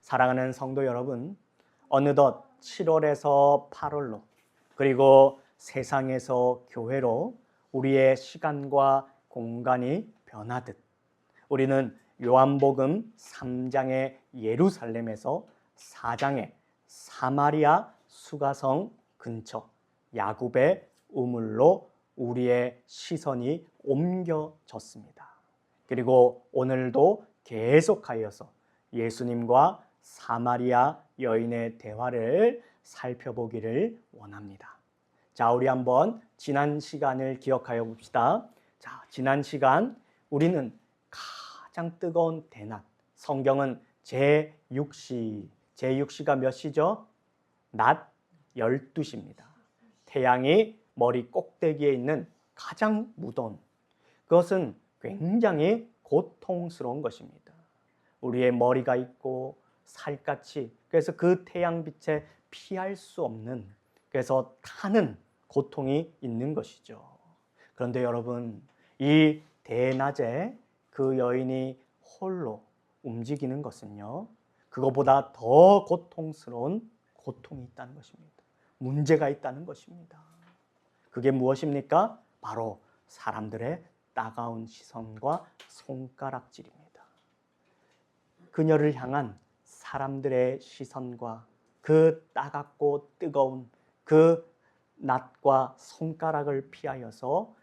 사랑하는 성도 여러분, 어느덧 7월에서 8월로 그리고 세상에서 교회로 우리의 시간과 공간이 변하듯 우리는 요한복음 3장의 예루살렘에서 4장의 사마리아 수가성 근처 야굽의 우물로 우리의 시선이 옮겨졌습니다. 그리고 오늘도 계속하여서 예수님과 사마리아 여인의 대화를 살펴보기를 원합니다. 자, 우리 한번 지난 시간을 기억하여 봅시다. 자, 지난 시간 우리는 가장 뜨거운 대낮, 성경은 제6시가 몇 시죠? 낮 12시입니다. 태양이 머리 꼭대기에 있는 가장 무더운, 그것은 굉장히 고통스러운 것입니다. 우리의 머리가 있고 살갗이, 그래서 그 태양빛에 피할 수 없는, 그래서 타는 고통이 있는 것이죠. 그런데 여러분, 이 대낮에 그 여인이 홀로 움직이는 것은요, 그것보다 더 고통스러운 고통이 있다는 것입니다. 문제가 있다는 것입니다. 그게 무엇입니까? 바로 사람들의 따가운 시선과 손가락질입니다. 그녀를 향한 사람들의 시선과 그 따갑고 뜨거운 그 낫과 손가락을 피하여서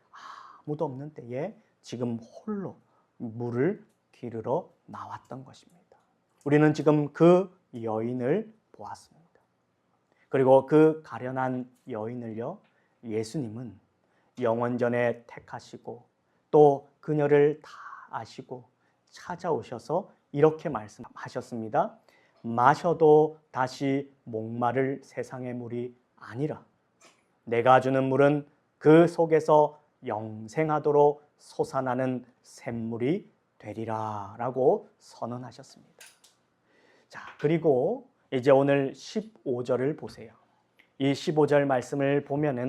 아무도 없는 때에 지금 홀로 물을 기르러 나왔던 것입니다. 우리는 지금 그 여인을 보았습니다. 그리고 그 가련한 여인을요, 예수님은 영원전에 택하시고 또 그녀를 다 아시고 찾아오셔서 이렇게 말씀하셨습니다. 마셔도 다시 목마를 세상의 물이 아니라 내가 주는 물은 그 속에서 영생하도록 솟아나는 샘물이 되리라 라고 선언하셨습니다. 자, 그리고 이제 오늘 15절을 보세요. 이 15절 말씀을 보면은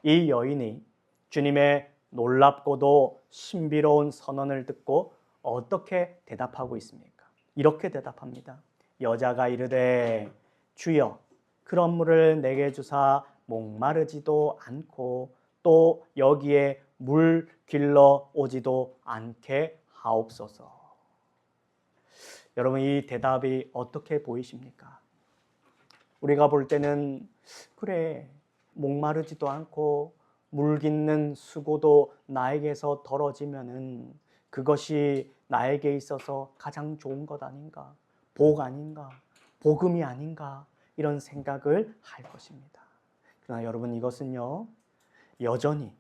이 여인이 주님의 놀랍고도 신비로운 선언을 듣고 어떻게 대답하고 있습니까? 이렇게 대답합니다. 여자가 이르되 주여 그런 물을 내게 주사 목마르지도 않고 또 여기에 물 길러 오지도 않게 하옵소서. 여러분, 이 대답이 어떻게 보이십니까? 우리가 볼 때는 그래, 목마르지도 않고 물 깃는 수고도 나에게서 덜어지면은 그것이 나에게 있어서 가장 좋은 것 아닌가, 복 아닌가, 복음이 아닌가, 이런 생각을 할 것입니다. 그러나 여러분, 이것은요, 여전히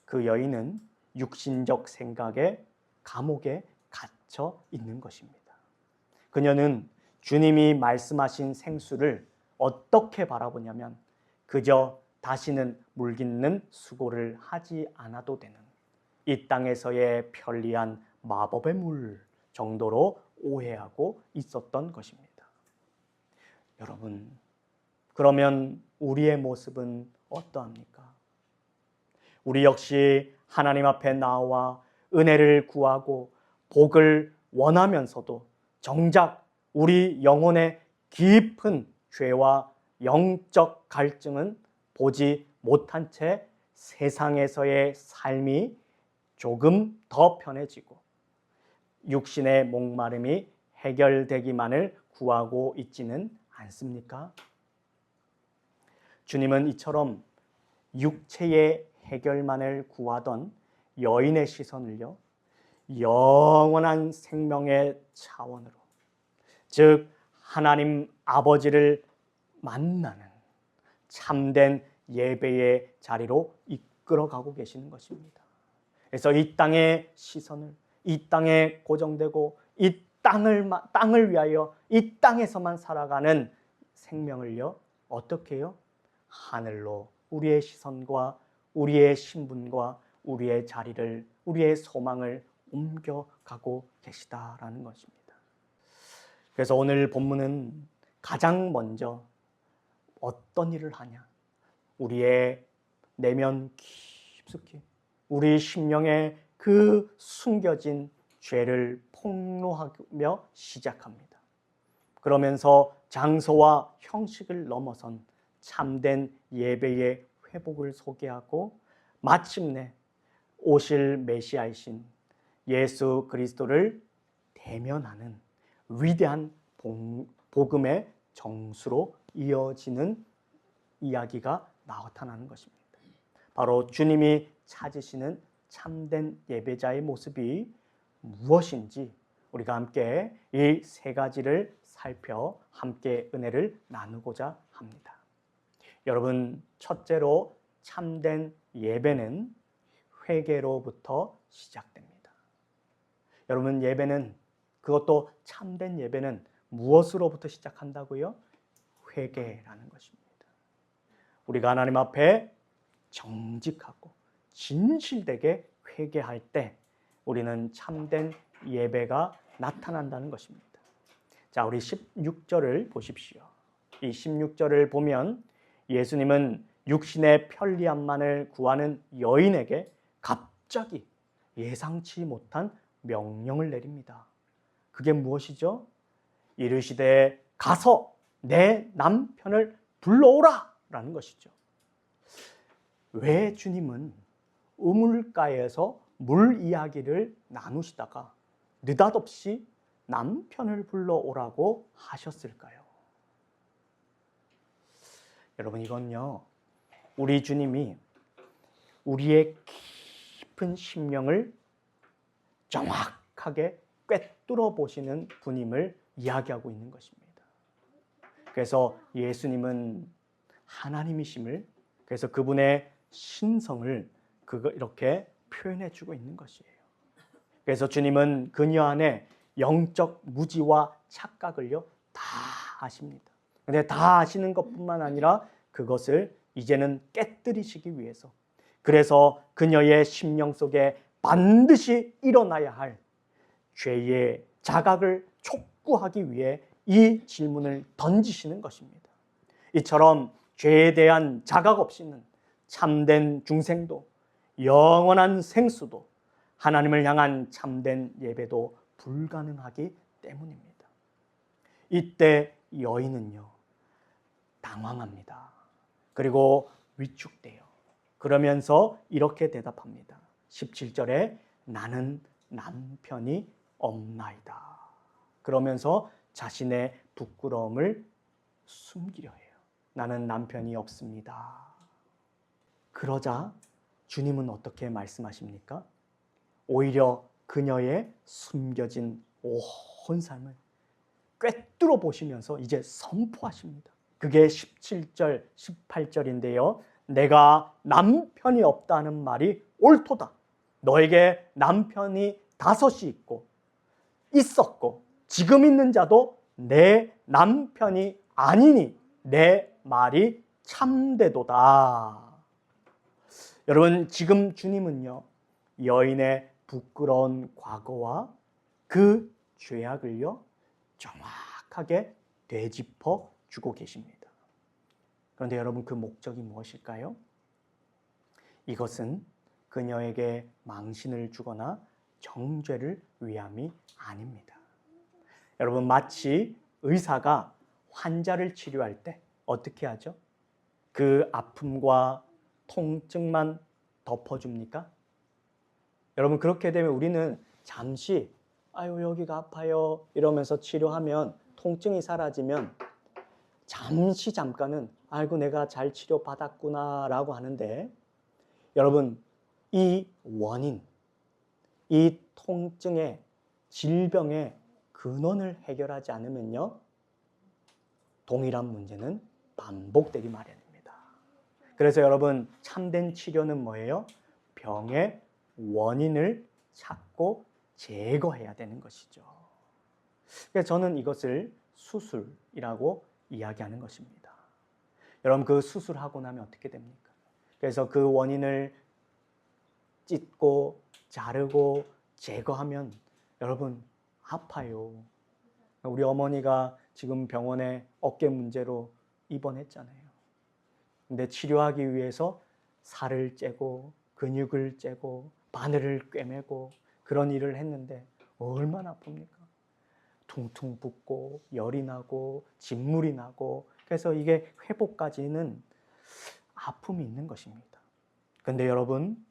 그 여인은 육신적 생각에 감옥에 갇혀 있는 것입니다. 그녀는 주님이 말씀하신 생수를 어떻게 바라보냐면 그저 다시는 물 깃는 수고를 하지 않아도 되는 이 땅에서의 편리한 마법의 물 정도로 오해하고 있었던 것입니다. 여러분, 그러면 우리의 모습은 어떠합니까? 우리 역시 하나님 앞에 나와 은혜를 구하고 복을 원하면서도 정작 우리 영혼의 깊은 죄와 영적 갈증은 보지 못한 채 세상에서의 삶이 조금 더 편해지고 육신의 목마름이 해결되기만을 구하고 있지는 않습니까? 주님은 이처럼 육체의 해결만을 구하던 여인의 시선을요, 영원한 생명의 차원으로, 즉 하나님 아버지를 만나는 참된 예배의 자리로 이끌어가고 계시는 것입니다. 그래서 이 땅의 시선을, 이 땅에 고정되고 이 땅을 위하여 이 땅에서만 살아가는 생명을요, 어떻게 해요? 하늘로 우리의 시선과 우리의 신분과 우리의 자리를, 우리의 소망을 옮겨가고 계시다라는 것입니다. 그래서 오늘 본문은 가장 먼저 어떤 일을 하냐? 우리의 내면 깊숙이 우리 심령에 그 숨겨진 죄를 폭로하며 시작합니다. 그러면서 장소와 형식을 넘어선 참된 예배의 회복을 소개하고 마침내 오실 메시아이신 예수 그리스도를 대면하는 위대한 복음의 정수로 이어지는 이야기가 나타나는 것입니다. 바로 주님이 찾으시는 참된 예배자의 모습이 무엇인지 우리가 함께 이 세 가지를 살펴 함께 은혜를 나누고자 합니다. 여러분, 첫째로 참된 예배는 회개로부터 시작됩니다. 여러분, 예배는, 그것도 참된 예배는 무엇으로부터 시작한다고요? 회개라는 것입니다. 우리가 하나님 앞에 정직하고 진실되게 회개할 때 우리는 참된 예배가 나타난다는 것입니다. 자, 우리 16절을 보십시오. 이 16절을 보면 예수님은 육신의 편리함만을 구하는 여인에게 갑자기 예상치 못한 명령을 내립니다. 그게 무엇이죠? 이르시되 가서 내 남편을 불러오라 라는 것이죠. 왜 주님은 우물가에서 물 이야기를 나누시다가 느닷없이 남편을 불러오라고 하셨을까요? 여러분, 이건요, 우리 주님이 우리의 깊은 심령을 정확하게 꿰뚫어 보시는 분임을 이야기하고 있는 것입니다. 그래서 예수님은 하나님이심을, 그래서 그분의 신성을 이렇게 표현해 주고 있는 것이에요. 그래서 주님은 그녀 안에 영적 무지와 착각을요 다 아십니다. 근데 다 아시는 것뿐만 아니라 그것을 이제는 깨뜨리시기 위해서, 그래서 그녀의 심령 속에 반드시 일어나야 할 죄의 자각을 촉구하기 위해 이 질문을 던지시는 것입니다. 이처럼 죄에 대한 자각 없이는 참된 중생도 영원한 생수도 하나님을 향한 참된 예배도 불가능하기 때문입니다. 이때 여인은요 당황합니다. 그리고 위축돼요. 그러면서 이렇게 대답합니다. 17절에 나는 남편이 없나이다. 그러면서 자신의 부끄러움을 숨기려 해요. 나는 남편이 없습니다. 그러자 주님은 어떻게 말씀하십니까? 오히려 그녀의 숨겨진 온 삶을 꿰뚫어 보시면서 이제 선포하십니다. 그게 17절, 18절인데요. 내가 남편이 없다는 말이 옳도다. 너에게 남편이 5이 있었고 지금 있는 자도 내 남편이 아니니 내 말이 참되도다. 여러분, 지금 주님은요 여인의 부끄러운 과거와 그 죄악을요 정확하게 되짚어 주고 계십니다. 그런데 여러분, 그 목적이 무엇일까요? 이것은 그녀에게 망신을 주거나 정죄를 위함이 아닙니다. 여러분, 마치 의사가 환자를 치료할 때 어떻게 하죠? 그 아픔과 통증만 덮어줍니까? 여러분, 그렇게 되면 우리는 잠시 아유 여기가 아파요 이러면서 치료하면 통증이 사라지면 잠깐은 아이고 내가 잘 치료받았구나 라고 하는데, 여러분, 이 원인, 이 통증의 질병의 근원을 해결하지 않으면요 동일한 문제는 반복되기 마련입니다. 그래서 여러분, 참된 치료는 뭐예요? 병의 원인을 찾고 제거해야 되는 것이죠. 그래서 저는 이것을 수술이라고 이야기하는 것입니다. 여러분, 그 수술하고 나면 어떻게 됩니까? 그래서 그 원인을 찢고 자르고 제거하면 여러분 아파요. 우리 어머니가 지금 병원에 어깨 문제로 입원했잖아요. 근데 치료하기 위해서 살을 째고 근육을 째고 바늘을 꿰매고 그런 일을 했는데 얼마나 아픕니까? 퉁퉁 붓고 열이 나고 진물이 나고, 그래서 이게 회복까지는 아픔이 있는 것입니다. 그런데 여러분,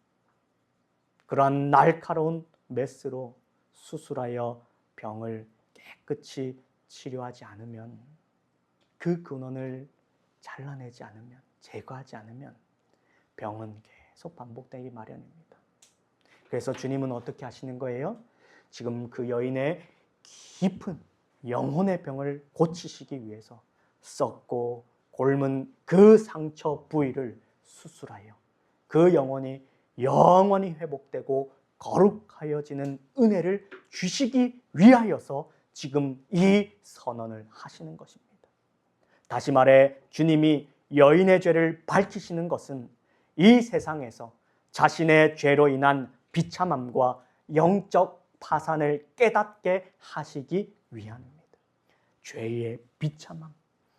그러한 날카로운 메스로 수술하여 병을 깨끗이 치료하지 않으면, 그 근원을 잘라내지 않으면, 제거하지 않으면 병은 계속 반복되기 마련입니다. 그래서 주님은 어떻게 하시는 거예요? 지금 그 여인의 깊은 영혼의 병을 고치시기 위해서 썩고 곪은 그 상처 부위를 수술하여 그 영혼이 영원히 회복되고 거룩하여지는 은혜를 주시기 위하여서 지금 이 선언을 하시는 것입니다. 다시 말해, 주님이 여인의 죄를 밝히시는 것은 이 세상에서 자신의 죄로 인한 비참함과 영적 파산을 깨닫게 하시기 위함입니다. 죄의 비참함.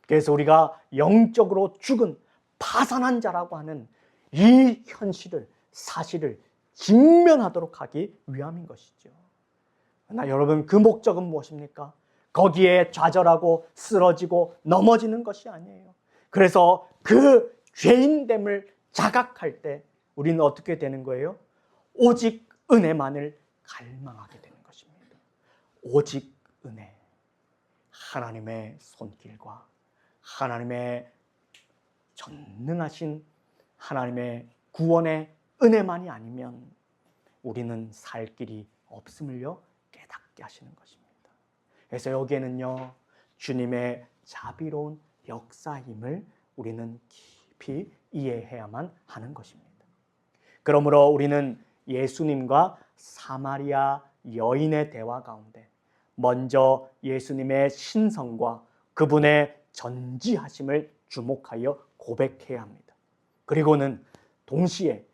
그래서 우리가 영적으로 죽은 파산한 자라고 하는 이 현실을, 사실을 직면하도록 하기 위함인 것이죠. 그러나 여러분, 그 목적은 무엇입니까? 거기에 좌절하고 쓰러지고 넘어지는 것이 아니에요. 그래서 그 죄인됨을 자각할 때 우리는 어떻게 되는 거예요? 오직 은혜만을 갈망하게 되는 것입니다. 오직 은혜. 하나님의 손길과 하나님의 전능하신 하나님의 구원의 은혜만이 아니면 우리는 살 길이 없음을요 깨닫게 하시는 것입니다. 그래서 여기에는요, 주님의 자비로운 역사임을 우리는 깊이 이해해야만 하는 것입니다. 그러므로 우리는 예수님과 사마리아 여인의 대화 가운데 먼저 예수님의 신성과 그분의 전지하심을 주목하여 고백해야 합니다. 그리고는 동시에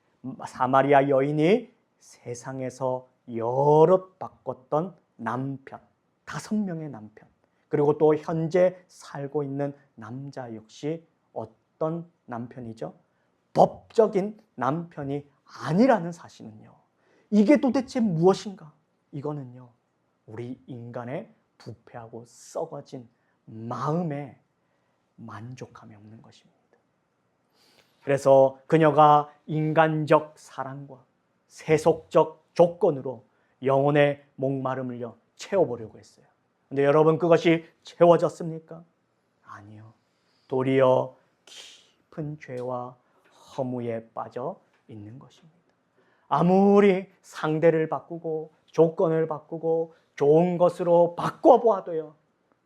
사마리아 여인이 세상에서 여럿 바꿨던 남편, 5명의 남편, 그리고 또 현재 살고 있는 남자 역시 어떤 남편이죠? 법적인 남편이 아니라는 사실은요, 이게 도대체 무엇인가? 이거는요, 우리 인간의 부패하고 썩어진 마음에 만족함이 없는 것입니다. 그래서 그녀가 인간적 사랑과 세속적 조건으로 영혼의 목마름을요 채워보려고 했어요. 근데 여러분, 그것이 채워졌습니까? 아니요. 도리어 깊은 죄와 허무에 빠져 있는 것입니다. 아무리 상대를 바꾸고 조건을 바꾸고 좋은 것으로 바꿔보아도요,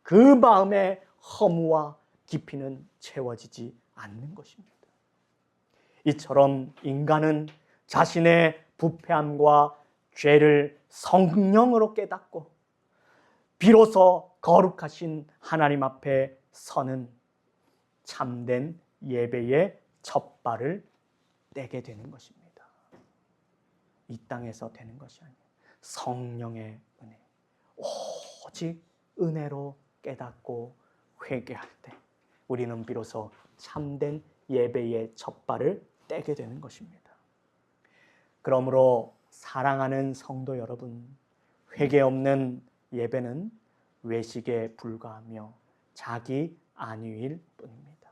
그 마음의 허무와 깊이는 채워지지 않는 것입니다. 이처럼 인간은 자신의 부패함과 죄를 성령으로 깨닫고 비로소 거룩하신 하나님 앞에 서는 참된 예배의 첫 발을 떼게 되는 것입니다. 이 땅에서 되는 것이 아니에요. 성령의 은혜, 오직 은혜로 깨닫고 회개할 때 우리는 비로소 참된 예배의 첫 발을 떼게 되는 것입니다. 그러므로 사랑하는 성도 여러분, 회개 없는 예배는 외식에 불과하며 자기 안위일 뿐입니다.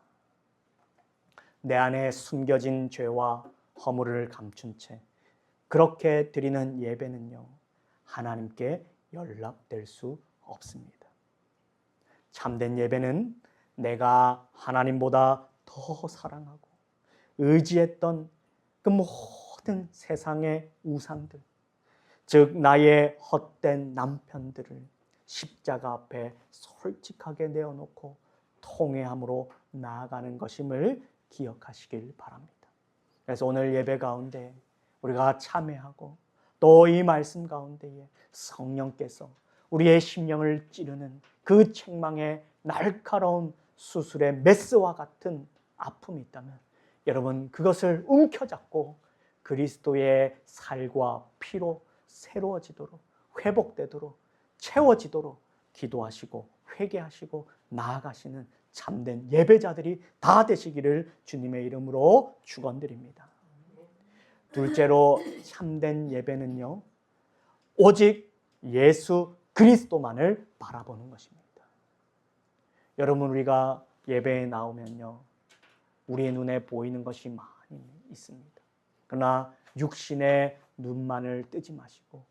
내 안에 숨겨진 죄와 허물을 감춘 채 그렇게 드리는 예배는요, 하나님께 연락될 수 없습니다. 참된 예배는 내가 하나님보다 더 사랑하고 의지했던 그 모든 세상의 우상들, 즉 나의 헛된 남편들을 십자가 앞에 솔직하게 내어놓고 통회함으로 나아가는 것임을 기억하시길 바랍니다. 그래서 오늘 예배 가운데 우리가 참회하고 또 이 말씀 가운데에 성령께서 우리의 심령을 찌르는 그 책망의 날카로운 수술의 메스와 같은 아픔이 있다면 여러분, 그것을 움켜잡고 그리스도의 살과 피로 새로워지도록, 회복되도록, 채워지도록 기도하시고 회개하시고 나아가시는 참된 예배자들이 다 되시기를 주님의 이름으로 축원드립니다. 둘째로, 참된 예배는요, 오직 예수 그리스도만을 바라보는 것입니다. 여러분, 우리가 예배에 나오면요, 우리의 눈에 보이는 것이 많이 있습니다. 그러나 육신의 눈만을 뜨지 마시고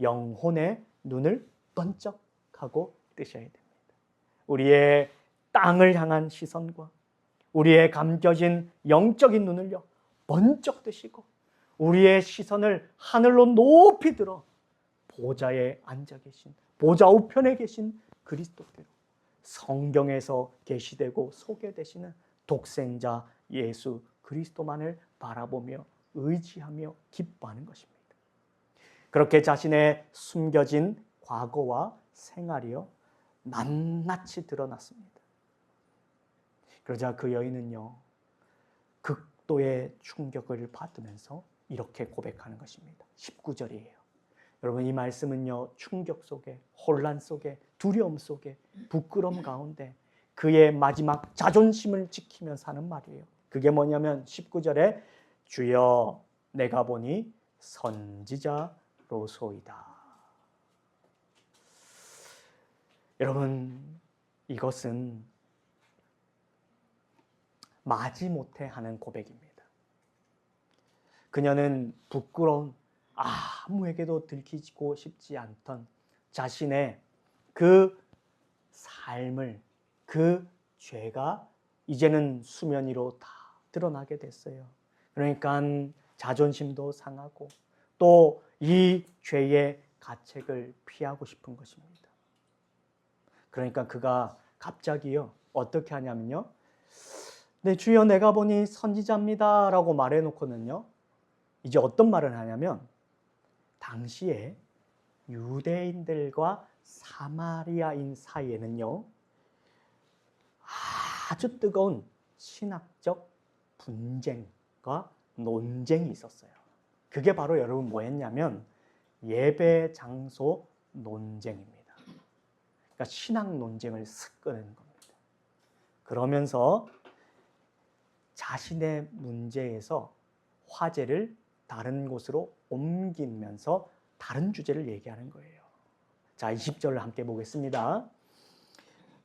영혼의 눈을 번쩍하고 뜨셔야 됩니다. 우리의 땅을 향한 시선과 우리의 감겨진 영적인 눈을요, 번쩍 뜨시고 우리의 시선을 하늘로 높이 들어 보좌에 앉아 계신, 보좌 우편에 계신 그리스도께로, 성경에서 계시되고 소개되시는 독생자 예수 그리스도만을 바라보며 의지하며 기뻐하는 것입니다. 그렇게 자신의 숨겨진 과거와 생활이요, 낱낱이 드러났습니다. 그러자 그 여인은요, 극도의 충격을 받으면서 이렇게 고백하는 것입니다. 19절이에요. 여러분, 이 말씀은요, 충격 속에, 혼란 속에, 두려움 속에, 부끄러움 가운데 그의 마지막 자존심을 지키며 사는 말이에요. 그게 뭐냐면 19절에 주여 내가 보니 선지자로소이다. 여러분, 이것은 마지못해 하는 고백입니다. 그녀는 부끄러운, 아무에게도 들키고 싶지 않던 자신의 그 삶을, 그 죄가 이제는 수면 위로 다 드러나게 됐어요. 그러니까 자존심도 상하고 또 이 죄의 가책을 피하고 싶은 것입니다. 그러니까 그가 갑자기요, 어떻게 하냐면요, 네, 주여 내가 보니 선지자입니다 라고 말해놓고는요, 이제 어떤 말을 하냐면 당시에 유대인들과 사마리아인 사이에는요, 아주 뜨거운 신학적 분쟁과 논쟁이 있었어요. 그게 바로 여러분 뭐였냐면 예배 장소 논쟁입니다. 그러니까 신학 논쟁을 슥 꺼내는 겁니다. 그러면서 자신의 문제에서 화제를 다른 곳으로 옮기면서 다른 주제를 얘기하는 거예요. 자, 20절을 함께 보겠습니다.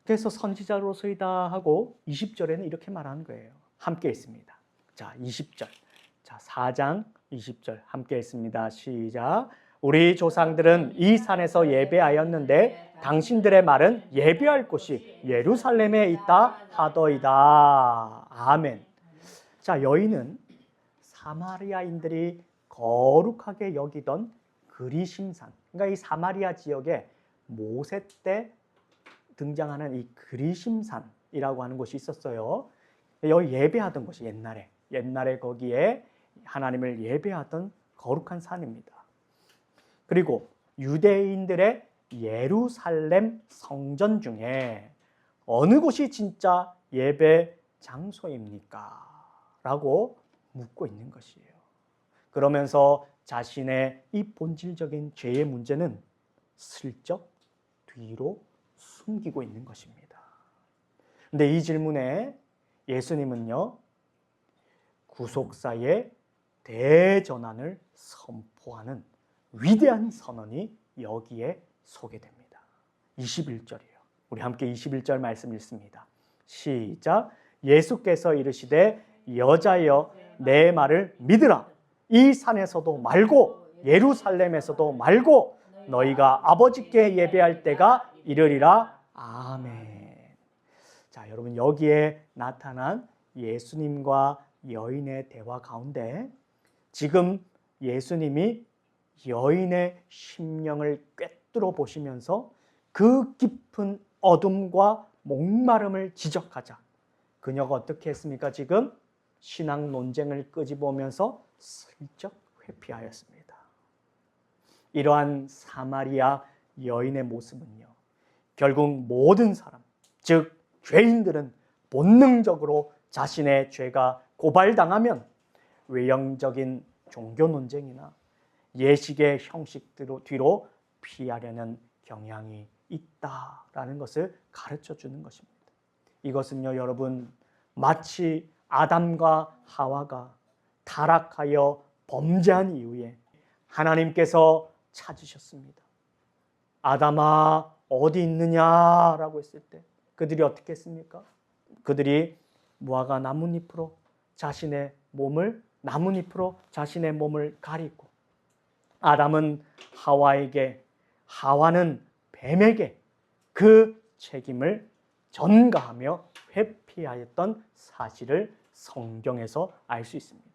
그래서 선지자로서이다 하고 20절에는 이렇게 말하는 거예요. 함께 있습니다. 자, 20절. 자, 4장 20절 함께 했습니다. 시작. 우리 조상들은 이 산에서 예배하였는데 당신들의 말은 예배할 곳이 예루살렘에 있다 하더이다. 아멘. 자, 여인은 사마리아인들이 거룩하게 여기던 그리심산, 그러니까 이 사마리아 지역에 모세 때 등장하는 이 그리심산이라고 하는 곳이 있었어요. 여기 예배하던 곳이 옛날에 거기에 하나님을 예배하던 거룩한 산입니다. 그리고 유대인들의 예루살렘 성전 중에 어느 곳이 진짜 예배 장소입니까? 라고 묻고 있는 것이에요. 그러면서 자신의 이 본질적인 죄의 문제는 슬쩍 뒤로 숨기고 있는 것입니다. 근데 이 질문에 예수님은요, 구속사의 대전환을 선포하는 위대한 선언이 여기에 소개됩니다. 21절이에요. 우리 함께 21절 말씀 읽습니다. 시작. 예수께서 이르시되 여자여 내 말을 믿으라. 이 산에서도 말고 예루살렘에서도 말고 너희가 아버지께 예배할 때가 이르리라. 아멘. 자, 여러분, 여기에 나타난 예수님과 여인의 대화 가운데 지금 예수님이 여인의 심령을 꿰뚫어 보시면서 그 깊은 어둠과 목마름을 지적하자 그녀가 어떻게 했습니까? 지금 신앙 논쟁을 끄집어보면서 슬쩍 회피하였습니다. 이러한 사마리아 여인의 모습은요, 결국 모든 사람, 즉 죄인들은 본능적으로 자신의 죄가 고발당하면 외형적인 종교 논쟁이나 예식의 형식대로 뒤로 피하려는 경향이 있다라는 것을 가르쳐 주는 것입니다. 이것은요, 여러분, 마치 아담과 하와가 타락하여 범죄한 이후에 하나님께서 찾으셨습니다. 아담아 어디 있느냐라고 했을 때 그들이 어떻게 했습니까? 그들이 무화과 나뭇잎으로 자신의 몸을 가리고, 아담은 하와에게, 하와는 뱀에게 그 책임을 전가하며 회피하였던 사실을 성경에서 알 수 있습니다.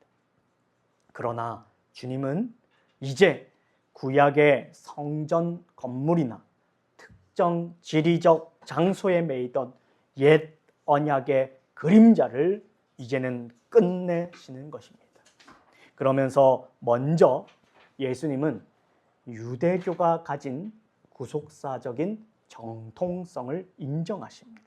그러나 주님은 이제 구약의 성전 건물이나 특정 지리적 장소에 매이던 옛 언약의 그림자를 이제는 끝내시는 것입니다. 그러면서 먼저 예수님은 유대교가 가진 구속사적인 정통성을 인정하십니다.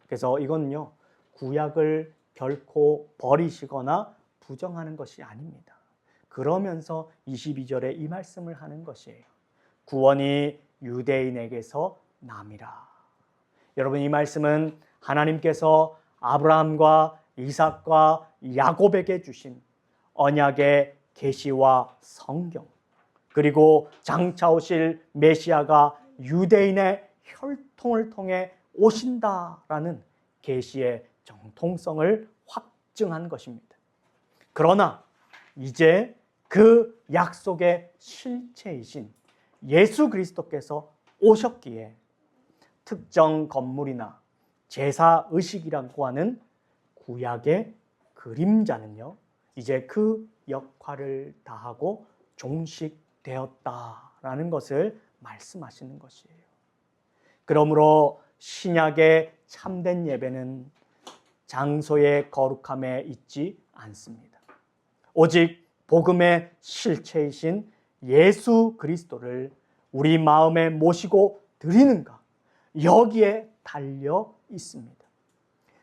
그래서 이건요, 구약을 결코 버리시거나 부정하는 것이 아닙니다. 그러면서 22절에 이 말씀을 하는 것이에요. 구원이 유대인에게서 남이라. 여러분, 이 말씀은 하나님께서 아브라함과 이삭과 야곱에게 주신 언약의 계시와 성경, 그리고 장차 오실 메시아가 유대인의 혈통을 통해 오신다라는 계시의 정통성을 확증한 것입니다. 그러나 이제 그 약속의 실체이신 예수 그리스도께서 오셨기에 특정 건물이나 제사 의식이라고 하는 구약의 그림자는요, 이제 그 역할을 다하고 종식되었다라는 것을 말씀하시는 것이에요. 그러므로 신약의 참된 예배는 장소의 거룩함에 있지 않습니다. 오직 복음의 실체이신 예수 그리스도를 우리 마음에 모시고 드리는가, 여기에 달려 있습니다.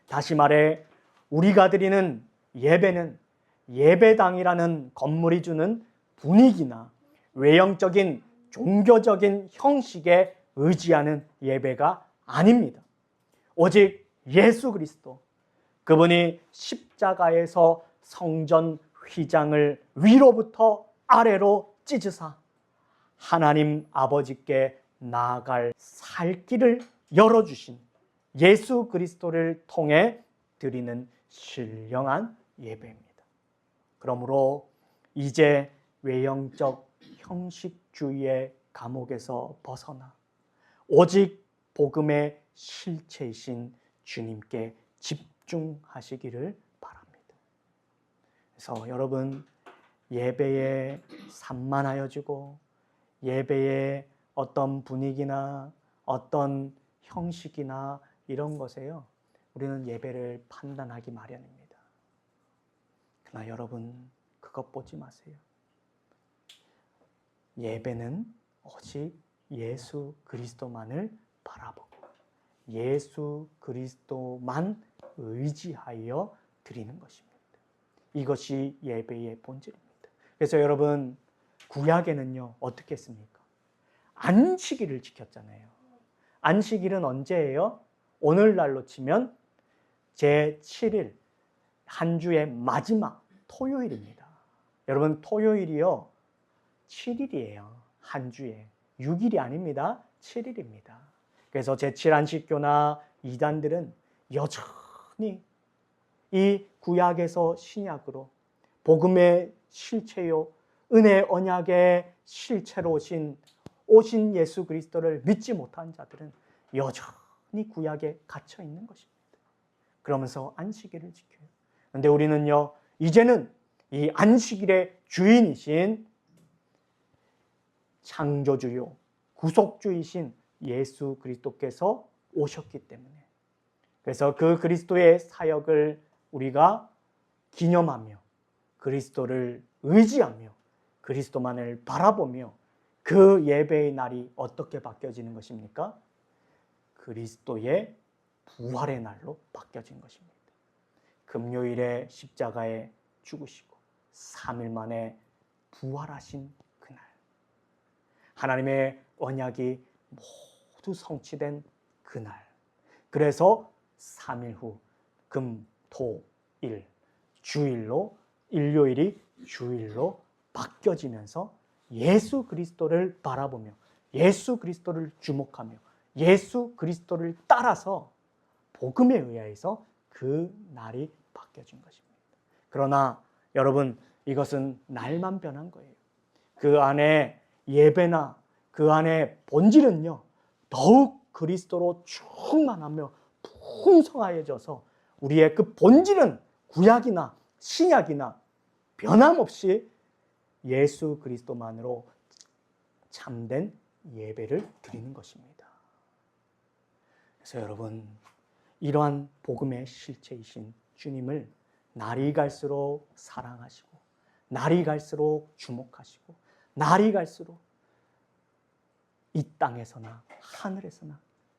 다시 말해 우리가 드리는 예배는 예배당이라는 건물이 주는 분위기나 외형적인 종교적인 형식에 의지하는 예배가 아닙니다. 오직 예수 그리스도, 그분이 십자가에서 성전 휘장을 위로부터 아래로 찢으사 하나님 아버지께 나아갈 살 길을 열어주신 예수 그리스도를 통해 드리는 신령한 예배입니다. 그러므로 이제 외형적 형식주의의 감옥에서 벗어나 오직 복음의 실체이신 주님께 집중하시기를 바랍니다. 그래서 여러분, 예배에 산만하여지고 예배의 어떤 분위기나 어떤 형식이나 이런 것에요, 우리는 예배를 판단하기 마련입니다. 그러나 여러분, 그것 보지 마세요. 예배는 오직 예수 그리스도만을 바라보고 예수 그리스도만 의지하여 드리는 것입니다. 이것이 예배의 본질입니다. 그래서 여러분, 구약에는요, 어떻게 했습니까? 안식일을 지켰잖아요. 안식일은 언제예요? 오늘날로 치면 제7일, 한 주의 마지막 토요일입니다. 여러분, 토요일이요 7일이에요. 한 주에 6일이 아닙니다. 7일입니다. 그래서 제7안식교나 이단들은 여전히 이 구약에서 신약으로 복음의 실체요, 은혜 언약의 실체로 오신 예수 그리스도를 믿지 못한 자들은 여전히 구약에 갇혀 있는 것입니다. 그러면서 안식일을 지켜요. 그런데 우리는요, 이제는 이 안식일의 주인이신 창조주요, 구속주이신 예수 그리스도께서 오셨기 때문에, 그래서 그 그리스도의 사역을 우리가 기념하며 그리스도를 의지하며 그리스도만을 바라보며 그 예배의 날이 어떻게 바뀌어지는 것입니까? 그리스도의 부활의 날로 바뀌어진 것입니다. 금요일에 십자가에 죽으시고 3일 만에 부활하신 그날, 하나님의 언약이 모두 성취된 그날, 그래서 3일 후 금, 토, 일, 주일로, 일요일이 주일로 바뀌어지면서 예수 그리스도를 바라보며 예수 그리스도를 주목하며 예수 그리스도를 따라서 복음에 의해서 그 날이 바뀌어진 것입니다. 그러나 여러분, 이것은 날만 변한 거예요. 그 안에 예배나 그 안에 본질은요, 더욱 그리스도로 충만하며 풍성하여져서 우리의 그 본질은 구약이나 신약이나 변함없이 예수 그리스도만으로 참된 예배를 드리는 것입니다. 그래서 여러분, 이러한 복음의 실체이신 주님을 날이 갈수록 사랑하시고 날이 갈수록 주목하시고 날이 갈수록 이 땅에서나 하늘에서나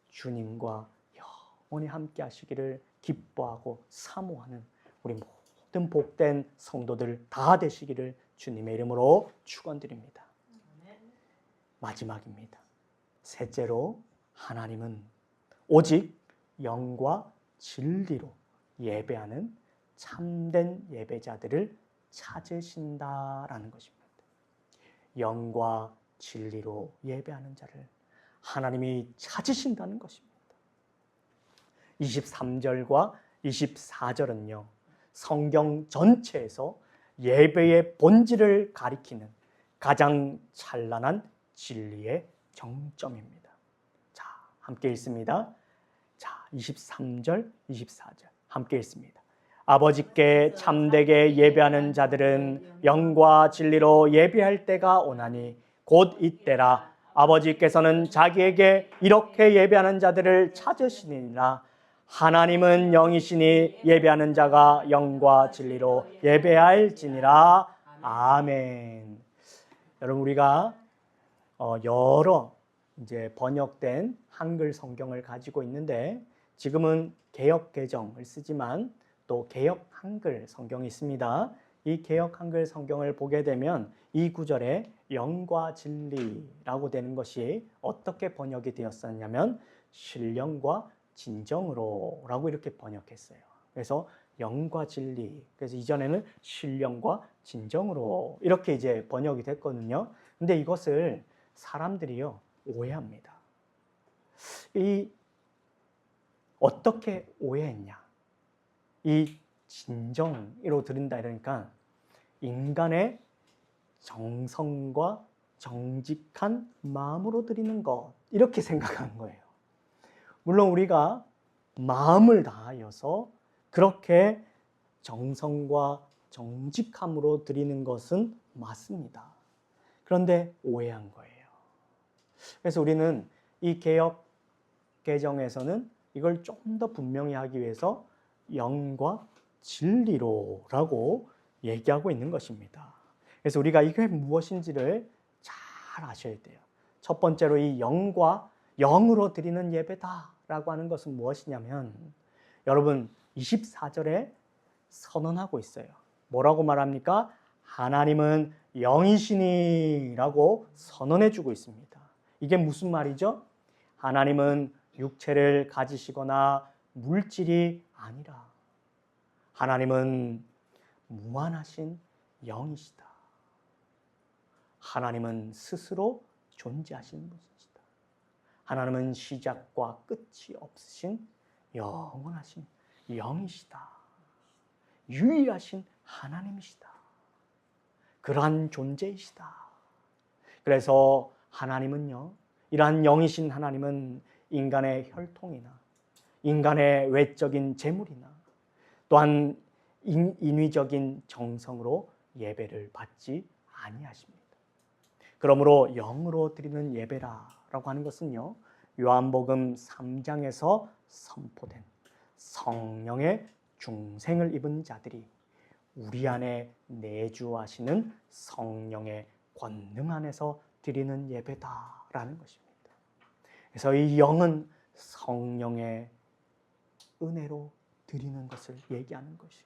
주님과 영원히 함께 하시기를 기뻐하고 사모하는 우리 모든 복된 성도들 다 되시기를 주님의 이름으로 축원드립니다. 마지막입니다. 셋째로, 하나님은 오직 영과 진리로 예배하는 참된 예배자들을 찾으신다라는 것입니다. 영과 진리로 예배하는 자를 하나님이 찾으신다는 것입니다. 23절과 24절은요, 성경 전체에서 예배의 본질을 가리키는 가장 찬란한 진리의 정점입니다. 자, 함께 읽습니다. 자, 23절, 24절 함께 읽습니다. 아버지께 참되게 예배하는 자들은 영과 진리로 예배할 때가 오나니 곧 이때라. 아버지께서는 자기에게 이렇게 예배하는 자들을 찾으시니라. 하나님은 영이시니 예배하는 자가 영과 진리로 예배할지니라. 아멘. 여러분, 우리가 여러 이제 번역된 한글 성경을 가지고 있는데, 지금은 개역 개정을 쓰지만 또 개역 한글 성경이 있습니다. 이 개역 한글 성경을 보게 되면 이 구절에 영과 진리라고 되는 것이 어떻게 번역이 되었었냐면 신령과 진정으로 라고 이렇게 번역했어요. 그래서 영과 진리, 그래서 이전에는 신령과 진정으로 이렇게 이제 번역이 됐거든요. 근데 이것을 사람들이요 오해합니다. 이 어떻게 오해했냐? 이 진정으로 드린다 이러니까 인간의 정성과 정직한 마음으로 드리는 것, 이렇게 생각한 거예요. 물론 우리가 마음을 다하여서 그렇게 정성과 정직함으로 드리는 것은 맞습니다. 그런데 오해한 거예요. 그래서 우리는 이 개역 개정에서는 이걸 좀 더 분명히 하기 위해서 영과 진리로라고 얘기하고 있는 것입니다. 그래서 우리가 이게 무엇인지를 잘 아셔야 돼요. 첫 번째로 이 영과 영으로 드리는 예배다라고 하는 것은 무엇이냐면, 여러분 24절에 선언하고 있어요. 뭐라고 말합니까? 하나님은 영이시니 라고 선언해 주고 있습니다. 이게 무슨 말이죠? 하나님은 육체를 가지시거나 물질이 아니라 하나님은 무한하신 영이시다. 하나님은 스스로 존재하신 분이시다. 하나님은 시작과 끝이 없으신 영원하신 영이시다. 유일하신 하나님이시다. 그러한 존재이시다. 그래서 하나님은요, 이러한 영이신 하나님은 인간의 혈통이나 인간의 외적인 재물이나 또한 인위적인 정성으로 예배를 받지 아니하십니다. 그러므로 영으로 드리는 예배라고 하는 것은요, 요한복음 3장에서 선포된 성령의 중생을 입은 자들이 우리 안에 내주하시는 성령의 권능 안에서 드리는 예배다라는 것입니다. 그래서 이 영은 성령의 은혜로 드리는 것을 얘기하는 것이에요.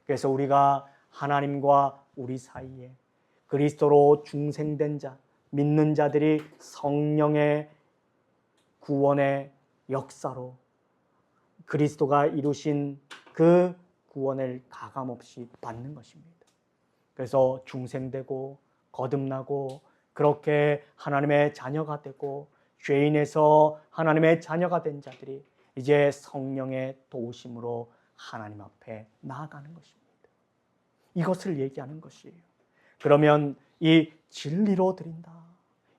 그래서 우리가 하나님과 우리 사이에 그리스도로 중생된 자, 믿는 자들이 성령의 구원의 역사로 그리스도가 이루신 그 구원을 가감없이 받는 것입니다. 그래서 중생되고 거듭나고 그렇게 하나님의 자녀가 되고 죄인에서 하나님의 자녀가 된 자들이 이제 성령의 도우심으로 하나님 앞에 나아가는 것입니다. 이것을 얘기하는 것이에요. 그러면 이 진리로 드린다.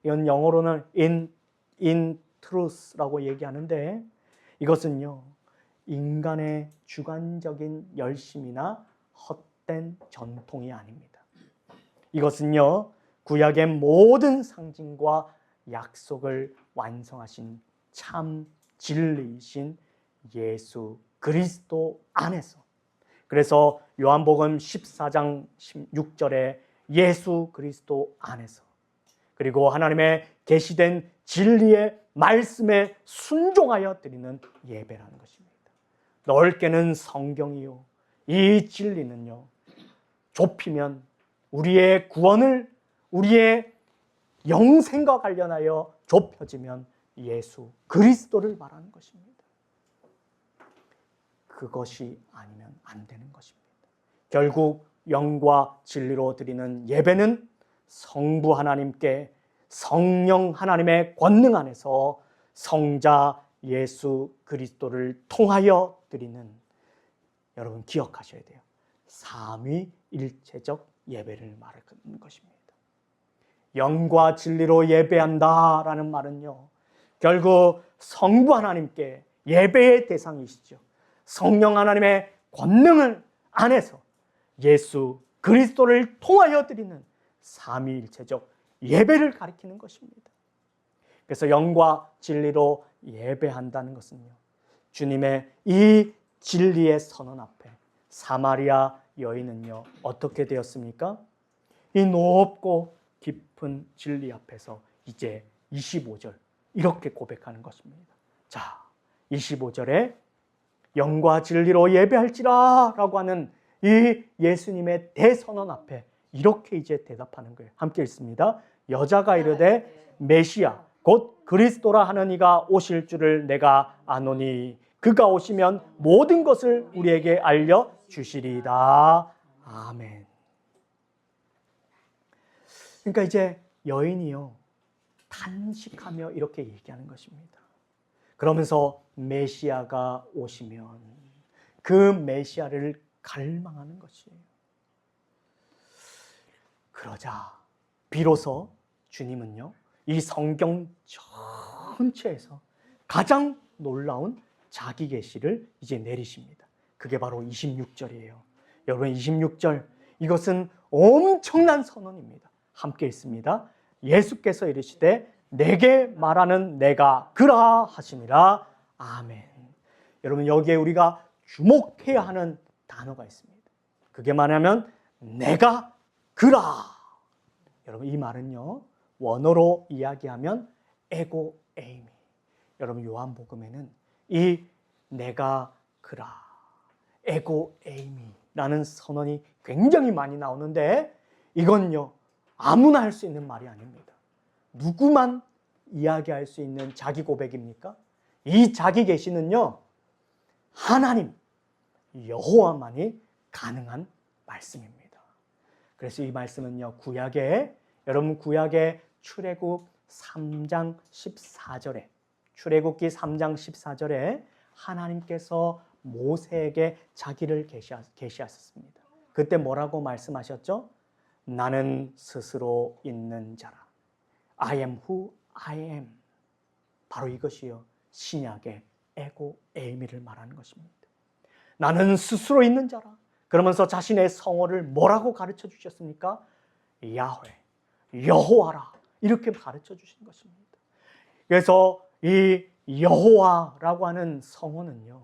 이건 영어로는 in truth라고 얘기하는데, 이것은요 인간의 주관적인 열심이나 헛된 전통이 아닙니다. 이것은요 구약의 모든 상징과 약속을 완성하신 참 진리이신 예수 그리스도 안에서, 그래서 요한복음 14장 16절에 예수 그리스도 안에서, 그리고 하나님의 계시된 진리의 말씀에 순종하여 드리는 예배라는 것입니다. 넓게는 성경이요, 이 진리는요 좁히면 우리의 구원을, 우리의 영생과 관련하여 좁혀지면 예수 그리스도를 말하는 것입니다. 그것이 아니면 안 되는 것입니다. 결국 영과 진리로 드리는 예배는 성부 하나님께 성령 하나님의 권능 안에서 성자 예수 그리스도를 통하여 드리는, 여러분 기억하셔야 돼요, 삼위일체적 예배를 말하는 것입니다. 영과 진리로 예배한다라는 말은요 결국 성부 하나님께 예배의 대상이시죠. 성령 하나님의 권능을 안에서 예수 그리스도를 통하여 드리는 삼위일체적 예배를 가리키는 것입니다. 그래서 영과 진리로 예배한다는 것은요 주님의 이 진리의 선언 앞에 사마리아 여인은요 어떻게 되었습니까? 이 높고 깊은 진리 앞에서 이제 25절 이렇게 고백하는 것입니다. 자, 25절에 영과 진리로 예배할지라 라고 하는 이 예수님의 대선언 앞에 이렇게 이제 대답하는 거예요. 함께 읽습니다. 여자가 이르되 메시아 곧 그리스도라 하는 이가 오실 줄을 내가 아노니 그가 오시면 모든 것을 우리에게 알려주시리이다. 아멘. 그러니까 이제 여인이요 탄식하며 이렇게 얘기하는 것입니다. 그러면서 메시아가 오시면 그 메시아를 갈망하는 것이에요. 그러자 비로소 주님은요 이 성경 전체에서 가장 놀라운 자기 계시를 이제 내리십니다. 그게 바로 26절이에요. 여러분 26절 이것은 엄청난 선언입니다. 함께 읽습니다. 예수께서 이르시되 내게 말하는 내가 그라 하시니라. 아멘. 여러분 여기에 우리가 주목해야 하는 단어가 있습니다. 그게 뭐냐면 내가 그라. 여러분 이 말은요 원어로 이야기하면 에고 에이미. 여러분 요한복음에는 이 내가 그라, 에고 에이미라는 선언이 굉장히 많이 나오는데 이건요 아무나 할 수 있는 말이 아닙니다. 누구만 이야기할 수 있는 자기 고백입니까? 이 자기 계시는요 하나님 여호와만이 가능한 말씀입니다. 그래서 이 말씀은요 여러분 구약의 출애굽 3장 14절에 출애굽기 3장 14절에 하나님께서 모세에게 자기를 계시하셨습니다. 그때 뭐라고 말씀하셨죠? 나는 스스로 있는 자라. I am who I am. 바로 이것이요 신약의 에고 에이미를 말하는 것입니다. 나는 스스로 있는 자라. 그러면서 자신의 성호를 뭐라고 가르쳐 주셨습니까? 야훼, 여호와라 이렇게 가르쳐 주신 것입니다. 그래서 이 여호와라고 하는 성호는요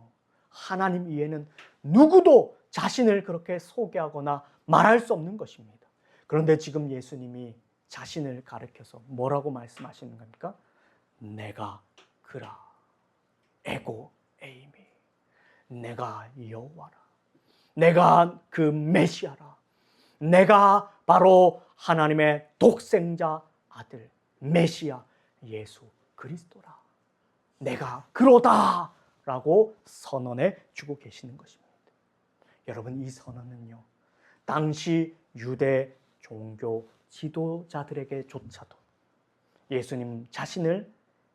하나님 이외에는 누구도 자신을 그렇게 소개하거나 말할 수 없는 것입니다. 그런데 지금 예수님이 자신을 가르쳐서 뭐라고 말씀하시는 겁니까? 내가 그라, 에고 에이미, 내가 여호와라, 내가 그 메시아라, 내가 바로 하나님의 독생자 아들 메시아 예수 그리스도라, 내가 그로다 라고 선언해 주고 계시는 것입니다. 여러분 이 선언은요 당시 유대 종교 지도자들에게조차도 예수님 자신을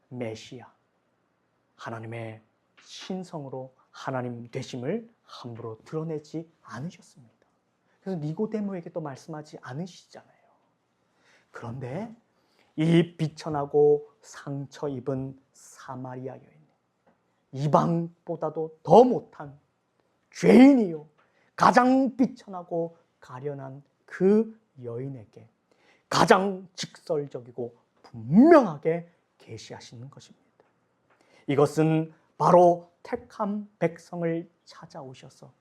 메시아, 하나님의 신성으로 하나님 되심을 함부로 드러내지 않으셨습니다. 그래서 니고데모에게도 말씀하지 않으시잖아요. 그런데 이 비천하고 상처 입은 사마리아 여인, 이방보다도 더 못한 죄인이요 가장 비천하고 가련한 그 여인에게 가장 직설적이고 분명하게 계시하시는 것입니다. 이것은 바로 택한 백성을 찾아오셔서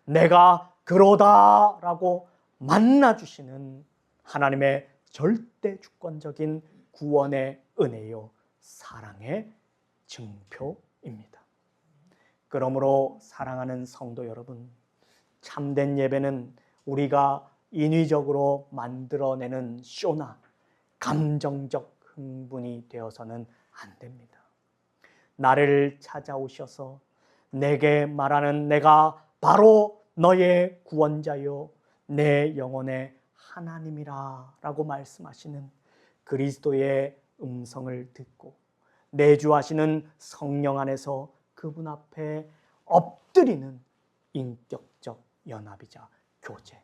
내가 그러다라고 만나주시는 하나님의 절대 주권적인 구원의 은혜요 사랑의 증표입니다. 그러므로 사랑하는 성도 여러분, 참된 예배는 우리가 인위적으로 만들어내는 쇼나 감정적 흥분이 되어서는 안 됩니다. 나를 찾아오셔서 내게 말하는 내가 바로 너의 구원자요 내 영혼의 하나님이라 라고 말씀하시는 그리스도의 음성을 듣고 내주하시는 성령 안에서 그분 앞에 엎드리는 인격적 연합이자 교제,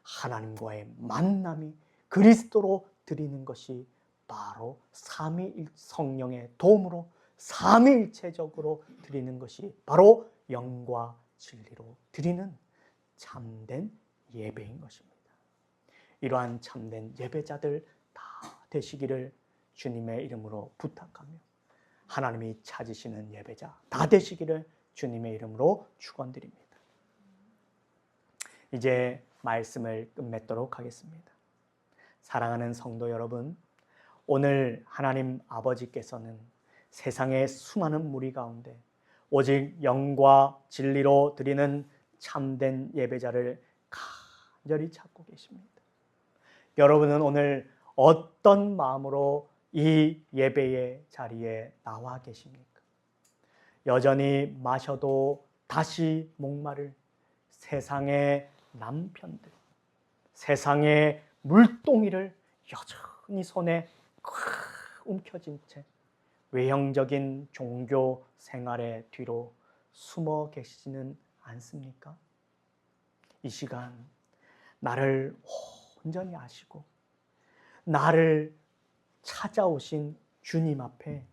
하나님과의 만남이 그리스도로 드리는 것이 바로 삼위 성령의 도움으로 삼위일체적으로 드리는 것이 바로 영과 진리로 드리는 참된 예배인 것입니다. 이러한 참된 예배자들 다 되시기를 주님의 이름으로 부탁하며 하나님이 찾으시는 예배자 다 되시기를 주님의 이름으로 축원드립니다. 이제 말씀을 끝맺도록 하겠습니다. 사랑하는 성도 여러분, 오늘 하나님 아버지께서는 세상의 수많은 무리 가운데 오직 영과 진리로 드리는 참된 예배자를 간절히 찾고 계십니다. 여러분은 오늘 어떤 마음으로 이 예배의 자리에 나와 계십니까? 여전히 마셔도 다시 목마를 세상의 남편들, 세상의 물동이를 여전히 손에 움켜쥔 채 외형적인 종교 생활의 뒤로 숨어 계시지는 않습니까? 이 시간 나를 온전히 아시고 나를 찾아오신 주님 앞에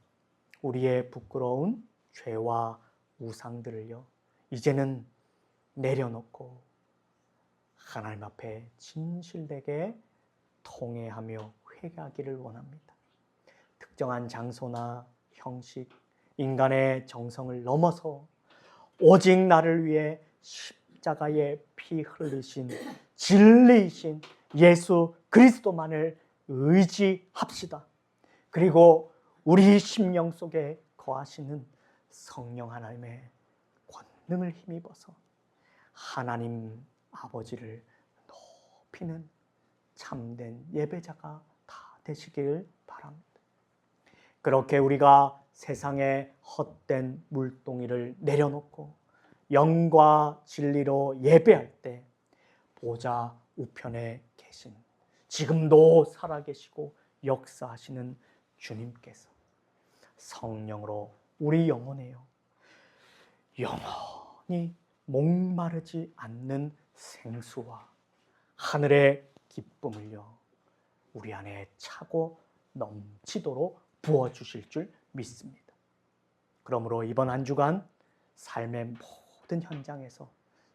우리의 부끄러운 죄와 우상들을요 이제는 내려놓고 하나님 앞에 진실되게 통회하며 회개하기를 원합니다. 특정한 장소나 형식, 인간의 정성을 넘어서 오직 나를 위해 십자가에 피 흘리신 진리이신 예수 그리스도만을 의지합시다. 그리고 우리 심령 속에 거하시는 성령 하나님의 권능을 힘입어서 하나님 아버지를 높이는 참된 예배자가 다 되시길 바랍니다. 그렇게 우리가 세상의 헛된 물동이를 내려놓고 영과 진리로 예배할 때 보좌 우편에 계신 지금도 살아계시고 역사하시는 주님께서 성령으로 우리 영혼에요 영원히 목마르지 않는 생수와 하늘의 기쁨을요 우리 안에 차고 넘치도록 부어주실 줄 믿습니다. 그러므로 이번 한 주간 삶의 모든 현장에서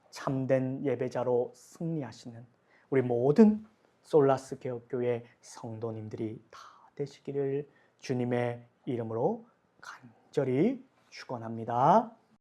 참된 예배자로 승리하시는 우리 모든 솔라스 개혁교회 성도님들이 다 되시기를 주님의 이름으로 간절히 축원합니다.